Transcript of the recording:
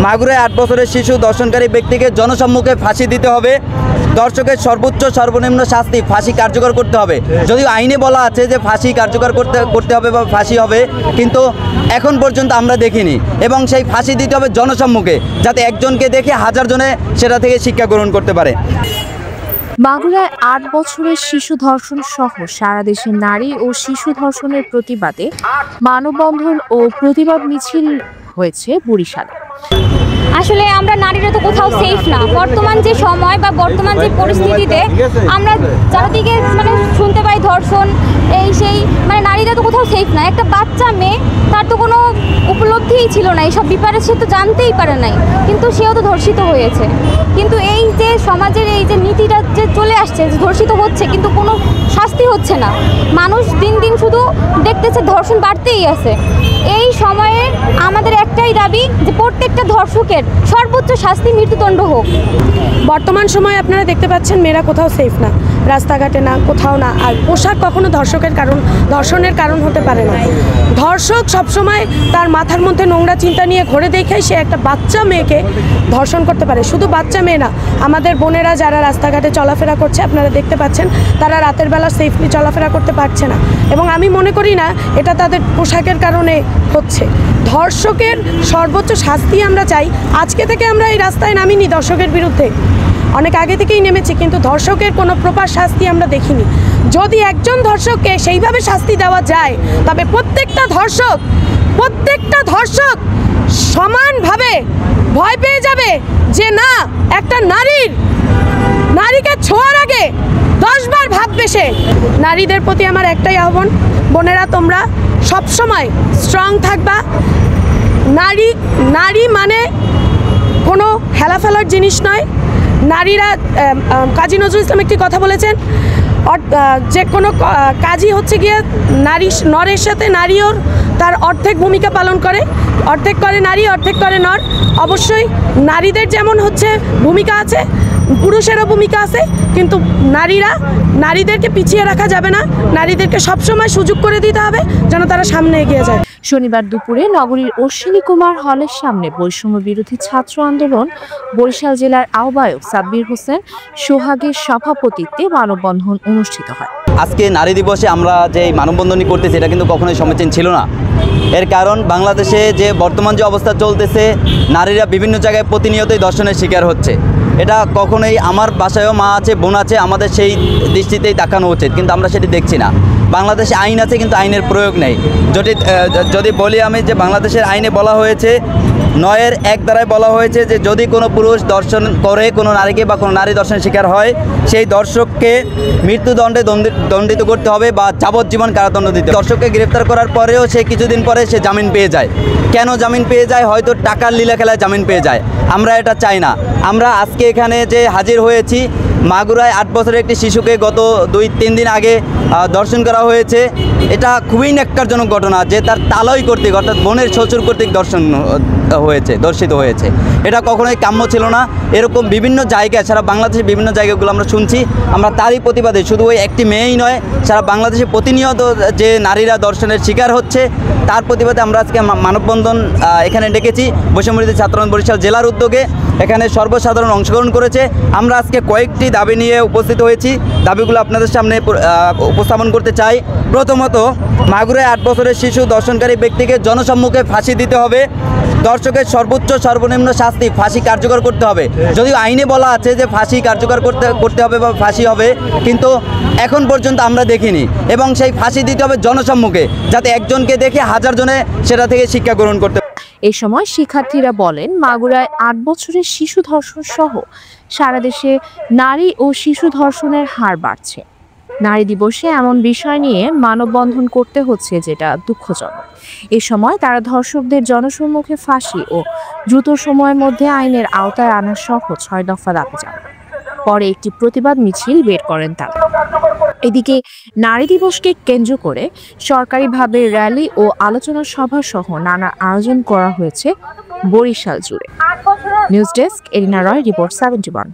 মাগুরায় ৮ বছরের শিশু দর্শনকারী ব্যক্তিকে জনসম্মুখে ফাঁসি দিতে হবে। দর্শকের সর্বোচ্চ সর্বনিম্ন শাস্তি ফাঁসি কার্যকর করতে হবে। যদিও আইনে বলা আছে যে ফাঁসি কার্যকর করতে হবে বা ফাঁসি হবে, কিন্তু এখন পর্যন্ত আমরা দেখিনি। এবং সেই ফাঁসি দিতে হবে জনসম্মুখে, যাতে একজনকে দেখে হাজার জনে সেটা থেকে শিক্ষা গ্রহণ করতে পারে। মাগুরায় ৮ বছরের শিশু ধর্ষণ সহ সারা দেশে নারী ও শিশু ধর্ষণের প্রতিবাদে মানববন্ধন ও প্রতিবাদ মিছিল হয়েছে বরিশালে। আসলে আমরা নারীরা তো কোথাও সেফ না। বর্তমান যে সময় বা বর্তমান যে পরিস্থিতিতে আমরা চারিদিকে শুনতে পাই ধর্ষণ, এই সেই, নারীরা তো কোথাও সেফ না। একটা বাচ্চা মেয়ে, তার তো কোনো উপলব্ধিই ছিল না এইসব ব্যাপারে, সে তো জানতেই পারে নাই, কিন্তু সেও তো ধর্ষিত হয়েছে। কিন্তু এই যে সমাজের এই যে নীতিটা যে চলে আসছে, যে ধর্ষিত হচ্ছে কিন্তু কোনো শাস্তি হচ্ছে না, মানুষ দিন দিন শুধু দেখতেছে ধর্ষণ বাড়তেই আছে। এই সময়ে আমাদের একটাই দাবি যে প্রত্যেকটা ধর্ষকের সর্বোচ্চ শাস্তি মৃত্যুদণ্ড হোক। বর্তমান সময়ে আপনারা দেখতে পাচ্ছেন মেয়েরা কোথাও সেফ না, রাস্তাঘাটে না, কোথাও না। আর পোশাক কখনো ধর্ষণের কারণ হতে পারে না। ধর্ষক সবসময় তার মাথার মধ্যে নোংরা চিন্তা নিয়ে ঘুরে দেখেই সে একটা বাচ্চা মেয়েকে ধর্ষণ করতে পারে। শুধু বাচ্চা মেয়ে না, আমাদের বোনেরা যারা রাস্তাঘাটে চলাফেরা করছে আপনারা দেখতে পাচ্ছেন, তারা রাতের বেলা সেফলি চলাফেরা করতে পারছে না। এবং আমি মনে করি না এটা তাদের পোশাকের কারণে হচ্ছে। ধর্ষকের সর্বোচ্চ শাস্তি আমরা চাই। আজকে থেকে আমরা এই রাস্তায় নামিনি ধর্ষকের বিরুদ্ধে, অনেক আগে থেকেই নেমেছি, কিন্তু ধর্ষকের কোনো প্রপার শাস্তি আমরা দেখিনি। যদি একজন ধর্ষককে সেইভাবে শাস্তি দেওয়া যায়, তবে প্রত্যেকটা ধর্ষক সমানভাবে ভয় পেয়ে যাবে যে না, একটা নারীকে ছোঁয়ার আগে 10 বার ভাববে সে। নারীদের প্রতি আমার একটাই আহ্বান, বোনেরা তোমরা সবসময় স্ট্রং থাকবা। নারী মানে কোনো হেলাফেলার জিনিস নয়। নারীরা, কাজী নজরুল ইসলাম একটি কথা বলেছেন, যে কোনো কাজই হচ্ছে গিয়ে নরের সাথে নারীও তার অর্ধেক ভূমিকা পালন করে, অর্ধেক করে নারী, অর্ধেক করে নর। অবশ্যই নারীদের যেমন ভূমিকা আছে, পুরুষেরও ভূমিকা আছে, কিন্তু নারীদেরকে পিছিয়ে রাখা যাবে না। নারীদেরকে সবসময় সুযোগ করে দিতে হবে যেন তারা সামনে এগিয়ে যায়। শনিবার দুপুরে নগরীর অশ্বিনী কুমার হলের সামনে বৈষম্য বিরোধী ছাত্র আন্দোলন বরিশাল জেলার আহ্বায়ক সাব্বির হোসেন সোহাগের সভাপতিত্বে মানববন্ধন অনুষ্ঠিত হয়। আজকে নারী দিবসে আমরা যে মানববন্ধনই করতেছি, এটা কিন্তু কখনোই সমীচীন ছিল না। এর কারণ বাংলাদেশে যে বর্তমান যে অবস্থা চলতেছে, নারীরা বিভিন্ন জায়গায় প্রতিনিয়তই ধর্ষণের শিকার হচ্ছে। এটা কখনোই, আমার বাসায়ও মা আছে, বোন আছে, আমাদের সেই দৃষ্টিতেই তাকানো উচিত, কিন্তু আমরা সেটি দেখছি না। বাংলাদেশে আইন আছে, কিন্তু আইনের প্রয়োগ নেই। যদি বলি আমি যে বাংলাদেশের আইনে বলা হয়েছে, 9-এর 1 ধারায় বলা হয়েছে যে যদি কোনো পুরুষ ধর্ষণ করে কোনো নারীকে বা কোনো নারী ধর্ষণের শিকার হয়, সেই দর্শককে মৃত্যুদণ্ডে দণ্ডিত করতে হবে বা যাবজ্জীবন কারাদণ্ড দিতে হবে। দর্শককে গ্রেফতার করার পরেও সে কিছুদিন পরে সে জামিন পেয়ে যায়। কেন জামিন পেয়ে যায়? হয়তো টাকার লীলা খেলায় জামিন পেয়ে যায়। আমরা এটা চাই না। আমরা আজকে এখানে যে হাজির হয়েছি, মাগুরায় 8 বছরের একটি শিশুকে গত 2-3 দিন আগে ধর্ষণ করা হয়েছে। এটা খুবই ন্যাক্কারজনক ঘটনা যে তার তালই কর্তৃক, অর্থাৎ বোনের শ্বশুর কর্তৃক ধর্ষিত হয়েছে। এটা কখনোই কাম্য ছিল না। এরকম বিভিন্ন জায়গায়, সারা বাংলাদেশের বিভিন্ন জায়গাগুলো আমরা শুনছি। আমরা তারই প্রতিবাদে, শুধু ওই একটি মেয়েই নয়, সারা বাংলাদেশে প্রতিনিয়ত যে নারীরা ধর্ষণের শিকার হচ্ছে, তার প্রতিবাদে আমরা আজকে মানববন্ধন এখানে ডেকেছি। বৈষম্য বিরোধী ছাত্র আন্দোলন বরিশাল জেলার উদ্যোগে এখানে সর্বসাধারণ অংশগ্রহণ করেছে। আমরা আজকে কয়েকটি দাবি নিয়ে উপস্থিত হয়েছি। দাবিগুলো আপনাদের সামনে উপস্থাপন করতে চাই। প্রথমত, মাগুরায় 8 বছরের শিশু দর্শনকারী ব্যক্তিকে জনসম্মুখে ফাঁসি দিতে হবে। দর্শকের সর্বোচ্চ সর্বনিম্ন শাস্তি ফাঁসি কার্যকর করতে হবে। যদিও আইনে বলা আছে যে ফাঁসি কার্যকর করতে হবে বা ফাঁসি হবে, কিন্তু এখন পর্যন্ত আমরা দেখিনি। এবং সেই ফাঁসি দিতে হবে জনসম্মুখে, যাতে একজনকে দেখে হাজার জনে সেটা থেকে শিক্ষা গ্রহণ করতে। এ সময় শিক্ষার্থীরা বলেন, মাগুরায় 8 বছরের শিশু ধর্ষণ সহ সারা দেশে নারী ও শিশু ধর্ষণের হার বাড়ছে। নারী দিবসে এমন বিষয় নিয়ে মানববন্ধন করতে হচ্ছে, যেটা দুঃখজনক। এ সময় তারা ধর্ষকদের জনসম্মুখে ফাঁসি ও দ্রুত সময়ের মধ্যে আইনের আওতায় আনা সহ 6 দফা দাবি জানান। পরে একটি প্রতিবাদ মিছিল বের করেন তারা। এদিকে নারী দিবসকে কেন্দ্র করে সরকারিভাবে র্যালি ও আলোচনা সভা সহ নানা আয়োজন করা হয়েছে বরিশাল জুড়ে। নিউজ ডেস্ক, এরিনা রয়, রিপোর্ট 71।